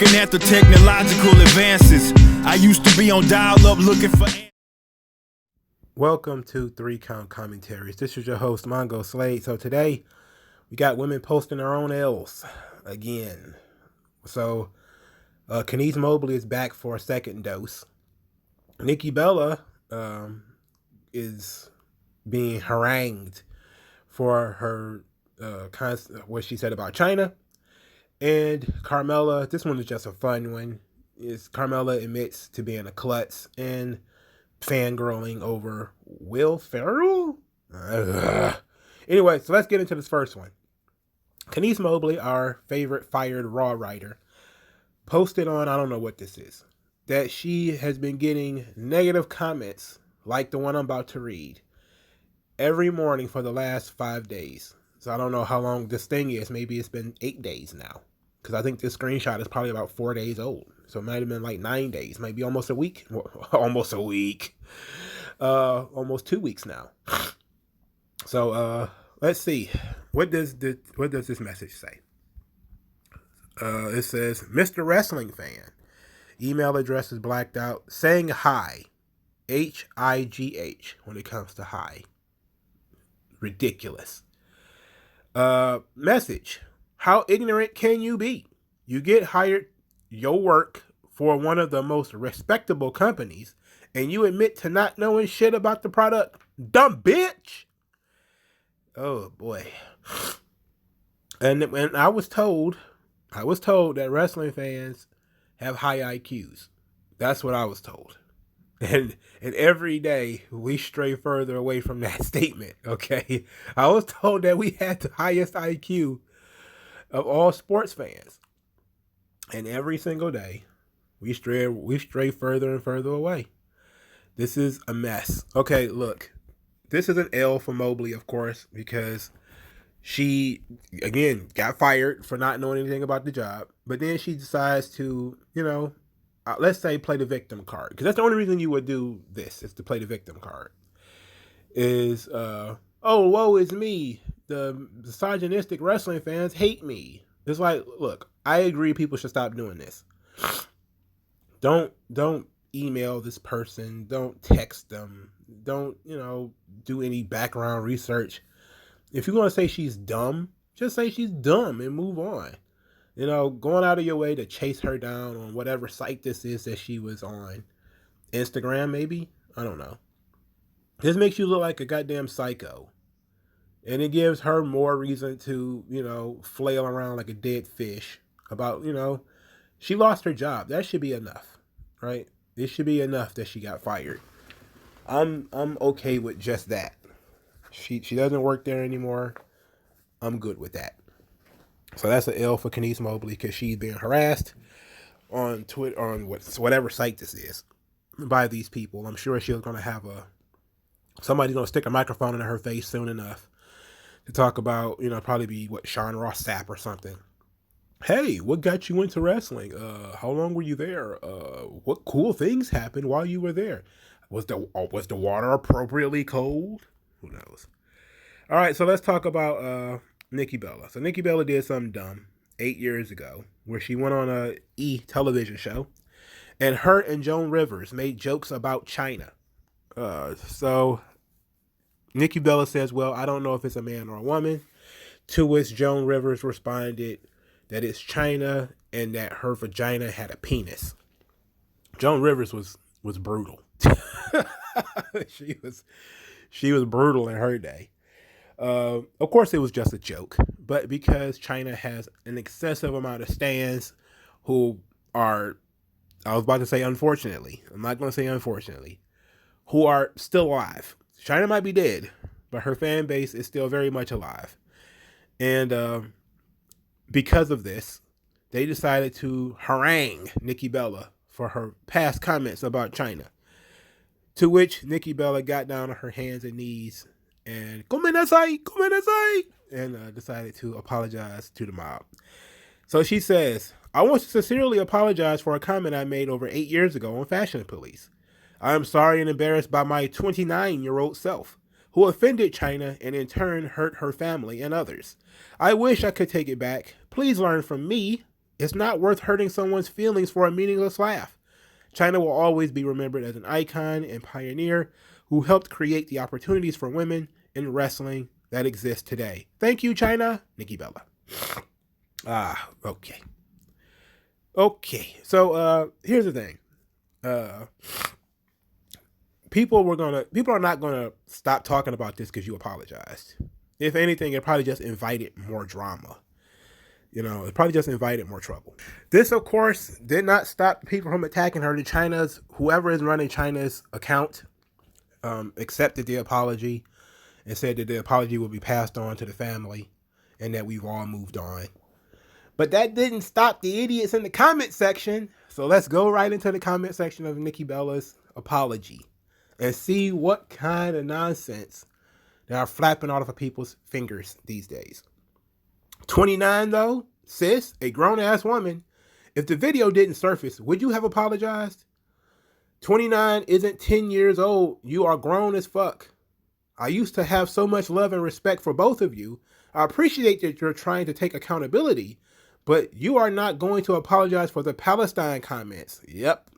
Looking at the technological advances, I used to be on dial-up looking for... Welcome to 3 Count Commentaries. This is your host, MagMongoSlade. So today, we got women posting their own L's again. So, Kenice Mobley is back for a second dose. Nikki Bella is being harangued for her what she said about Chyna. And Carmella, this one is just a fun one. Carmella admits to being a klutz and fangirling over Will Ferrell? Anyway, so let's get into this first one. Kenice Mobley, our favorite fired Raw writer, posted on, I don't know what this is, that she has been getting negative comments like the one I'm about to read every morning for the last 5 days. So I don't know how long this thing is. Maybe it's been 8 days now, because I think this screenshot is probably about 4 days old. So it might have been like 9 days, maybe almost a week. Almost 2 weeks now. So let's see. What does this message say? It says, Mr. Wrestling Fan. Email address is blacked out. Saying hi. H-I-G-H when it comes to hi. Ridiculous. Message. How ignorant can you be? You get hired your work for one of the most respectable companies and you admit to not knowing shit about the product? Dumb bitch. Oh boy. And I was told that wrestling fans have high IQs. That's what I was told. And every day we stray further away from that statement, okay? I was told that we had the highest IQ of all sports fans. And every single day we stray further and further away. This is a mess. Okay, look. This is an L for Mobley, of course, because she, again, got fired for not knowing anything about the job. But then she decides to, let's say play the victim card. Because that's the only reason you would do this, is to play the victim card. Is, oh, woe is me. The misogynistic wrestling fans hate me. It's like, look, I agree people should stop doing this. Don't email this person. Don't text them. Don't, do any background research. If you're going to say she's dumb, just say she's dumb and move on. Going out of your way to chase her down on whatever site this is that she was on. Instagram, maybe? I don't know. This makes you look like a goddamn psycho. And it gives her more reason to, flail around like a dead fish about, she lost her job. That should be enough, right? It should be enough that she got fired. I'm okay with just that. She doesn't work there anymore. I'm good with that. So that's an L for Kenice Mobley because she's being harassed on Twitter, on whatever site this is, by these people. I'm sure she's going to have somebody's going to stick a microphone in her face soon enough to talk about, probably be Sean Ross Sapp or something. Hey, what got you into wrestling? How long were you there? What cool things happened while you were there? Was the water appropriately cold? Who knows? All right, so let's talk about Nikki Bella. So Nikki Bella did something dumb 8 years ago where she went on a television show and her and Joan Rivers made jokes about Chyna. So Nikki Bella says, well, I don't know if it's a man or a woman, to which Joan Rivers responded that it's Chyna and that her vagina had a penis. Joan Rivers was brutal. She was brutal in her day. Of course, it was just a joke, but because Chyna has an excessive amount of stans who are, I was about to say unfortunately, I'm not going to say unfortunately, who are still alive. Chyna might be dead, but her fan base is still very much alive. And because of this, they decided to harangue Nikki Bella for her past comments about Chyna. To which Nikki Bella got down on her hands and knees and and decided to apologize to the mob. So she says, I want to sincerely apologize for a comment I made over 8 years ago on Fashion Police. I am sorry and embarrassed by my 29-year-old self, who offended Chyna and in turn hurt her family and others. I wish I could take it back. Please learn from me It's not worth hurting someone's feelings for a meaningless laugh. Chyna will always be remembered as an icon and pioneer who helped create the opportunities for women in wrestling that exist today. Thank you, Chyna. Nikki Bella. Okay. Okay. So here's the thing. People are not gonna stop talking about this because you apologized. If anything, it probably just invited more drama. It probably just invited more trouble. This, of course, did not stop people from attacking her. Whoever is running Chyna's account accepted the apology and said that the apology will be passed on to the family and that we've all moved on. But that didn't stop the idiots in the comment section. So let's go right into the comment section of Nikki Bella's apology and see what kind of nonsense they are flapping out of people's fingers these days. 29 though, sis, a grown-ass woman, if the video didn't surface, would you have apologized? 29 isn't 10 years old. You are grown as fuck. I used to have so much love and respect for both of you. I appreciate that you're trying to take accountability, but you are not going to apologize for the Palestine comments. Yep.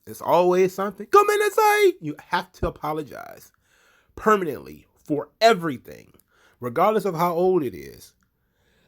It's always something. Come in and say you have to apologize permanently for everything, regardless of how old it is.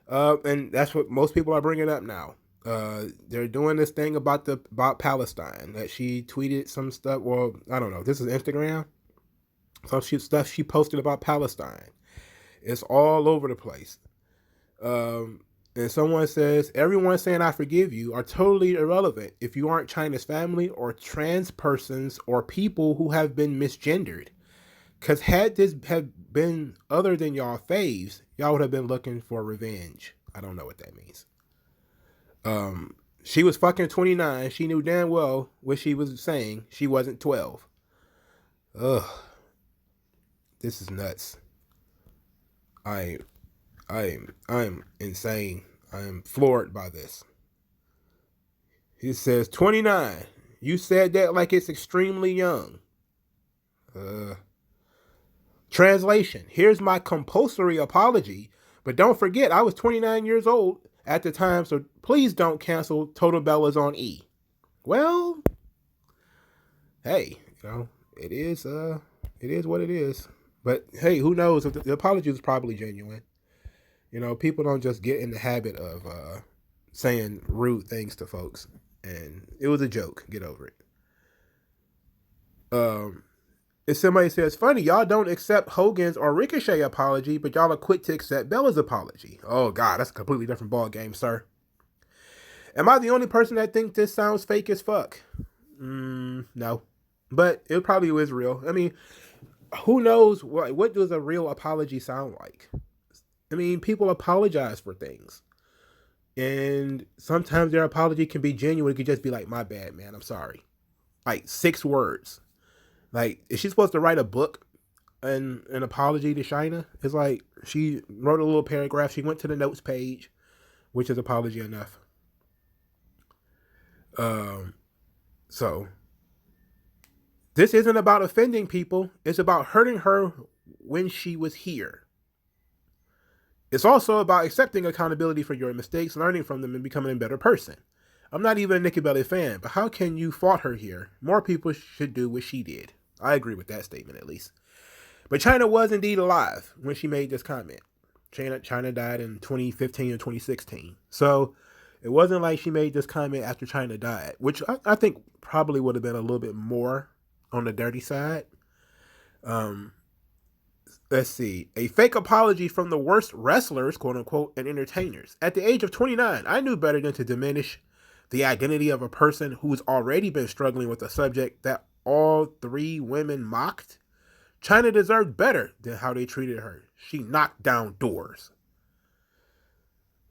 And that's what most people are bringing up now. They're doing this thing about Palestine, that she tweeted some stuff. Well, I don't know. This is Instagram. Some stuff she posted about Palestine. It's all over the place. And someone says, everyone saying I forgive you are totally irrelevant if you aren't Chyna's family or trans persons or people who have been misgendered. Because had this have been other than y'all faves, y'all would have been looking for revenge. I don't know what that means. She was fucking 29. She knew damn well what she was saying. She wasn't 12. Ugh. This is nuts. I'm insane. I am floored by this. He says, 29. You said that like it's extremely young. Translation. Here's my compulsory apology, but don't forget I was 29 years old at the time, so please don't cancel Total Bellas on E. Well, hey, it is what it is. But hey, who knows? If the apology is probably genuine. People don't just get in the habit of saying rude things to folks. And it was a joke. Get over it. If somebody says, funny, y'all don't accept Hogan's or Ricochet apology, but y'all are quick to accept Bella's apology. Oh, God, that's a completely different ball game, sir. Am I the only person that thinks this sounds fake as fuck? No. But it probably is real. I mean, who knows what does a real apology sound like? I mean, people apologize for things. And sometimes their apology can be genuine. It could just be like, my bad, man, I'm sorry. Like 6 words. Like, is she supposed to write a book and an apology to Chyna? It's like she wrote a little paragraph. She went to the notes page, which is apology enough. So this isn't about offending people. It's about hurting her when she was here. It's also about accepting accountability for your mistakes, learning from them, and becoming a better person. I'm not even a Nikki Bella fan, but how can you fault her here? More people should do what she did. I agree with that statement, at least. But Chyna was indeed alive when she made this comment. Chyna died in 2015 and 2016. So it wasn't like she made this comment after Chyna died, which I think probably would have been a little bit more on the dirty side. Let's see. A fake apology from the worst wrestlers, quote unquote, and entertainers. At the age of 29, I knew better than to diminish the identity of a person who's already been struggling with a subject that all 3 women mocked. Chyna deserved better than how they treated her. She knocked down doors.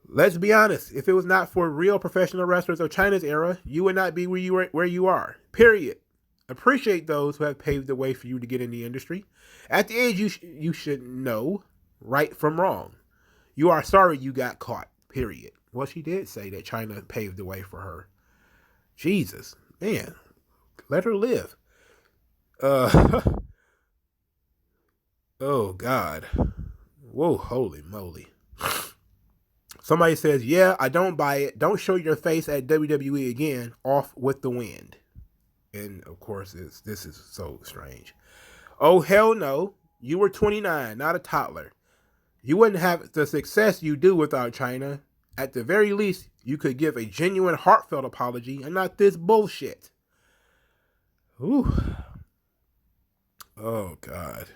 Let's be honest. If it was not for real professional wrestlers of Chyna's era, you would not be where you are. Period. Appreciate those who have paved the way for you to get in the industry. At the age you should know right from wrong. You are sorry you got caught. Period. Well, she did say that Chyna paved the way for her. Jesus, man, let her live. Oh God. Whoa, holy moly. Somebody says, yeah, I don't buy it. Don't show your face at WWE again. Off with the wind. And of course, this is so strange. Oh, hell no. You were 29, not a toddler. You wouldn't have the success you do without Chyna. At the very least, you could give a genuine, heartfelt apology and not this bullshit. Ooh. Oh, God.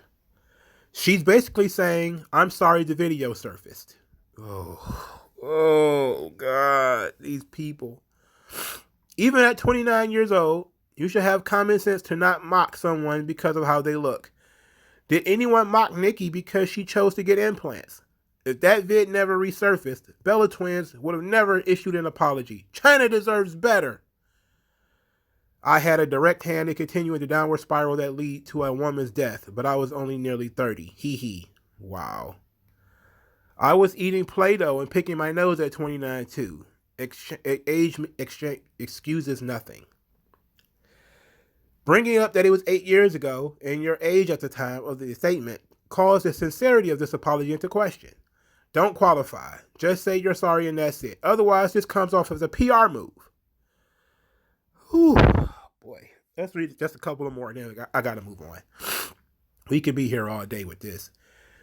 She's basically saying, I'm sorry the video surfaced. Oh, God. These people. Even at 29 years old, you should have common sense to not mock someone because of how they look. Did anyone mock Nikki because she chose to get implants? If that vid never resurfaced, Bella Twins would have never issued an apology. Chyna deserves better. I had a direct hand in continuing the downward spiral that lead to a woman's death, but I was only nearly 30. Hee hee. Wow. I was eating Play-Doh and picking my nose at 29 too. Age excuses nothing. Bringing up that it was 8 years ago and your age at the time of the statement calls the sincerity of this apology into question. Don't qualify. Just say you're sorry and that's it. Otherwise, this comes off as a PR move. Whew. Boy, let's read just a couple of more and then I got to move on. We could be here all day with this.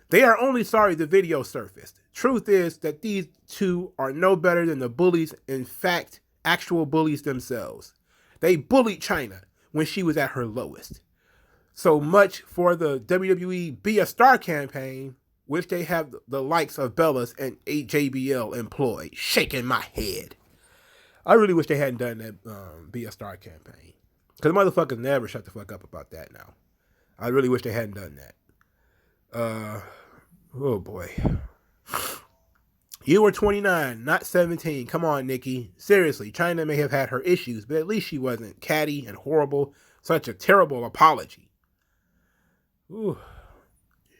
They are only sorry the video surfaced. Truth is that these two are no better than the bullies, in fact, actual bullies themselves. They bullied Chyna when she was at her lowest. So much for the WWE Be a Star campaign, which they have the likes of Bella's and JBL employed. Shaking my head. I really wish they hadn't done that Be a Star campaign. Because motherfuckers never shut the fuck up about that now. I really wish they hadn't done that. Oh boy. You were 29, not 17. Come on, Nikki. Seriously, Chyna may have had her issues, but at least she wasn't catty and horrible. Such a terrible apology. Ooh.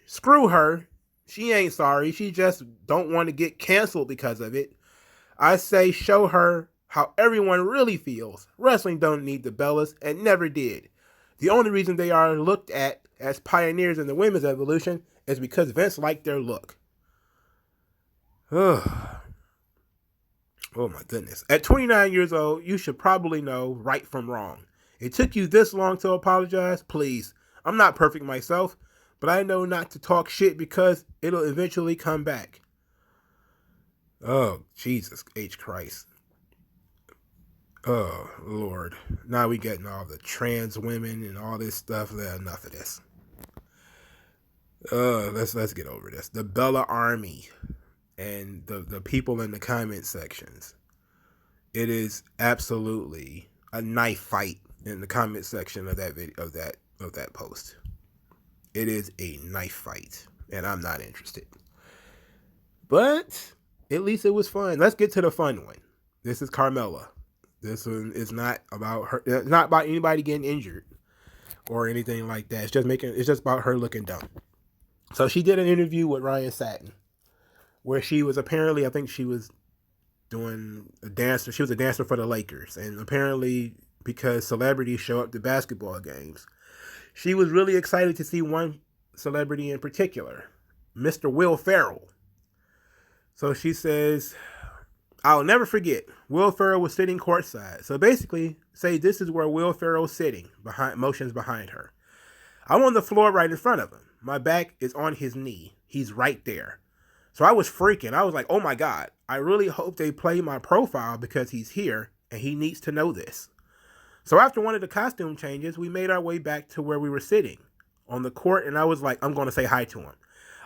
Screw her. She ain't sorry. She just don't want to get canceled because of it. I say show her how everyone really feels. Wrestling don't need the Bellas and never did. The only reason they are looked at as pioneers in the women's evolution is because Vince liked their look. Oh my goodness. At 29 years old, you should probably know right from wrong. It took you this long to apologize? Please. I'm not perfect myself, but I know not to talk shit because it'll eventually come back. Oh, Jesus H. Christ. Oh, Lord. Now we getting all the trans women and all this stuff. Enough of this. Let's get over this. The Bella Army and the people in the comment sections. It is absolutely a knife fight in the comment section of that video, of that post. It is a knife fight, and I'm not interested. But at least it was fun. Let's get to the fun one. This is Carmella. This one is not about her. It's not about anybody getting injured or anything like that. It's just about her looking dumb. So she did an interview with Ryan Satin, where she was apparently, I think she was doing a dancer. She was a dancer for the Lakers, and apparently because celebrities show up to basketball games, she was really excited to see one celebrity in particular, Mr. Will Ferrell. So she says, I'll never forget, Will Ferrell was sitting courtside. So basically, say this is where Will Ferrell's sitting, motions behind her. I'm on the floor right in front of him. My back is on his knee. He's right there. So I was freaking. I was like, oh my God, I really hope they play my profile because he's here and he needs to know this. So after one of the costume changes, we made our way back to where we were sitting on the court, and I was like, I'm going to say hi to him.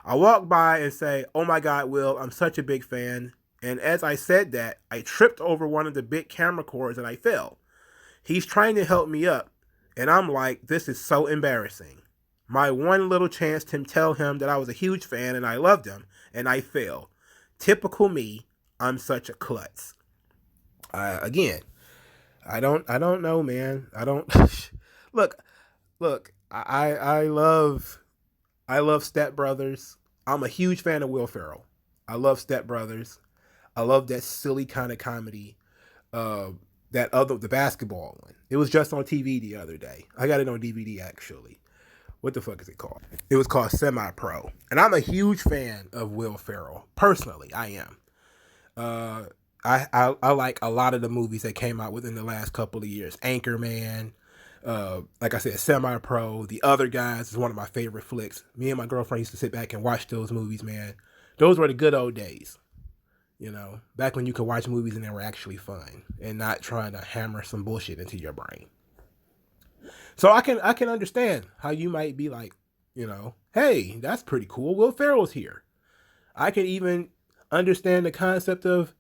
I walked by and say, oh my God, Will, I'm such a big fan. And as I said that, I tripped over one of the big camera cords and I fell. He's trying to help me up, and I'm like, this is so embarrassing. My one little chance to tell him that I was a huge fan and I loved him, and I fell. Typical me, I'm such a klutz. Again, I don't know, man. I don't look. I love Step Brothers. I'm a huge fan of Will Ferrell. I love Step Brothers. I love that silly kind of comedy. The basketball one. It was just on TV the other day. I got it on DVD actually. What the fuck is it called? It was called Semi-Pro. And I'm a huge fan of Will Ferrell. Personally, I am. I like a lot of the movies that came out within the last couple of years. Anchorman, like I said, Semi-Pro, The Other Guys is one of my favorite flicks. Me and my girlfriend used to sit back and watch those movies, man. Those were the good old days. You know, back when you could watch movies and they were actually fun and not trying to hammer some bullshit into your brain. So I can understand how you might be like, you know, hey, that's pretty cool. Will Ferrell's here. I can even understand the concept of,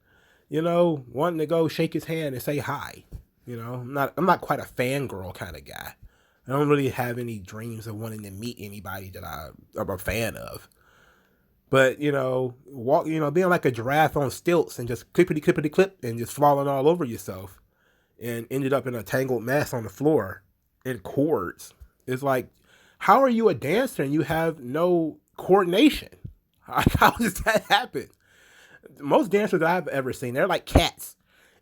you know, wanting to go shake his hand and say hi. You know, I'm not quite a fangirl kind of guy. I don't really have any dreams of wanting to meet anybody that I'm a fan of. But, you know, being like a giraffe on stilts and just clippity clip and just falling all over yourself and ended up in a tangled mess on the floor in cords. It's like, how are you a dancer and you have no coordination? How does that happen? Most dancers I've ever seen, they're like cats.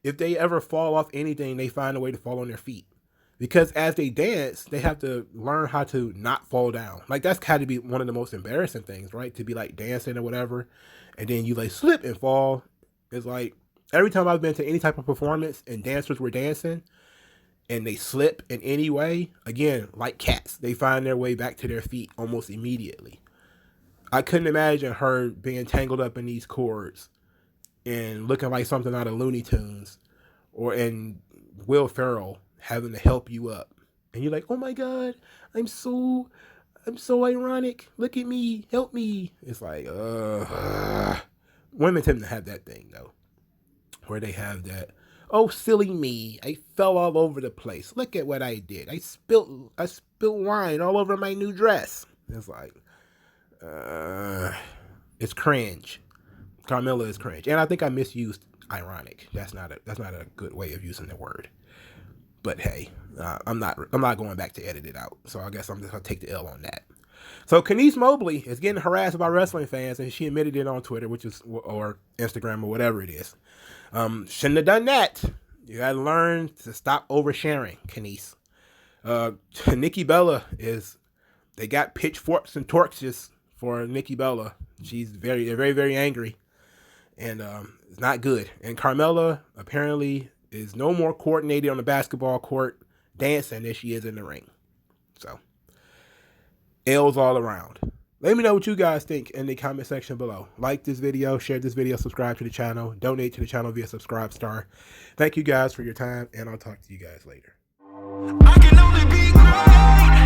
If they ever fall off anything, they find a way to fall on their feet. Because as they dance, they have to learn how to not fall down. Like, that's got to be one of the most embarrassing things, right? To be like dancing or whatever, and then you like slip and fall. It's like, every time I've been to any type of performance and dancers were dancing and they slip in any way, again, like cats, they find their way back to their feet almost immediately. I couldn't imagine her being tangled up in these cords and looking like something out of Looney Tunes, or in Will Ferrell having to help you up. And you're like, oh my God, I'm so ironic. Look at me, help me. It's like, women tend to have that thing though, where they have that, oh, silly me, I fell all over the place. Look at what I did. I spilled wine all over my new dress. It's like, it's cringe. Carmella is cringe. And I think I misused ironic. That's not a good way of using the word. But hey, I'm not going back to edit it out. So I guess I'm just gonna take the L on that. So Kenice Mobley is getting harassed by wrestling fans, and she admitted it on Twitter, or Instagram, or whatever it is. Shouldn't have done that. You gotta learn to stop oversharing, Kenice. Nikki Bella they got pitchforks and torches for Nikki Bella. She's very, very, very angry, and it's not good. And Carmella apparently is no more coordinated on the basketball court dancing than she is in the ring. So, L's all around. Let me know what you guys think in the comment section below. Like this video, share this video, subscribe to the channel, donate to the channel via Subscribe Star. Thank you guys for your time, and I'll talk to you guys later. I can only be great.